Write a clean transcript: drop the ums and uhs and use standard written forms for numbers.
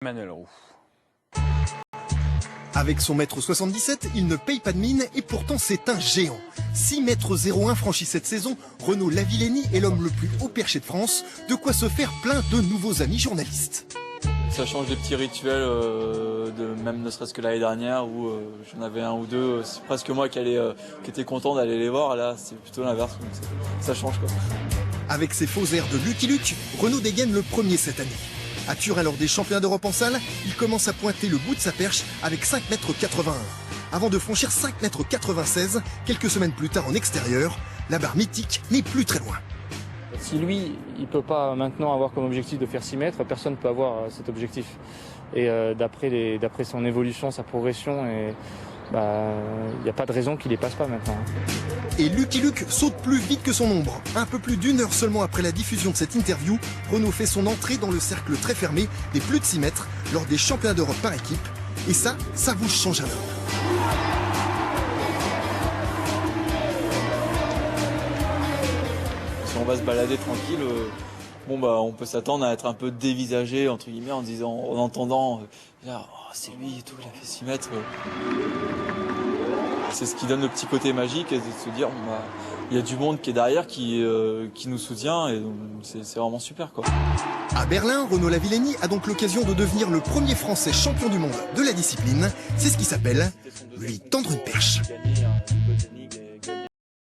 Manuel Roux. Avec son mètre 77, il ne paye pas de mine et pourtant c'est un géant. 6 mètres 01 franchi cette saison, Renaud Lavillenie est l'homme le plus haut perché de France, de quoi se faire plein de nouveaux amis journalistes. Ça change des petits rituels, même ne serait-ce que l'année dernière où j'en avais un ou deux, c'est presque moi qui était content d'aller les voir, là c'est plutôt l'inverse, donc ça change quoi. Avec ses faux airs de Lucky Luke, Renaud dégaine le premier cette année. À Turin, lors des championnats d'Europe en salle, il commence à pointer le bout de sa perche avec 5,81 m. Avant de franchir 5,96 m, quelques semaines plus tard en extérieur, la barre mythique n'est plus très loin. Si lui, il ne peut pas maintenant avoir comme objectif de faire 6 mètres, personne ne peut avoir cet objectif. Et d'après son évolution, sa progression, il n'y a pas de raison qu'il ne les passe pas maintenant. Et Lucky Luke saute plus vite que son ombre. Un peu plus d'une heure seulement après la diffusion de cette interview, Renaud fait son entrée dans le cercle très fermé des plus de 6 mètres lors des championnats d'Europe par équipe. Et ça vous change un homme. Si on va se balader tranquille, on peut s'attendre à être un peu dévisagé entre guillemets en entendant oh, c'est lui et tout, il a fait 6 mètres. C'est ce qui donne le petit côté magique, et de se dire il y a du monde qui est derrière, qui nous soutient, et c'est vraiment super quoi. À Berlin, Renaud Lavillenie a donc l'occasion de devenir le premier Français champion du monde de la discipline. C'est ce qui s'appelle lui tendre une perche.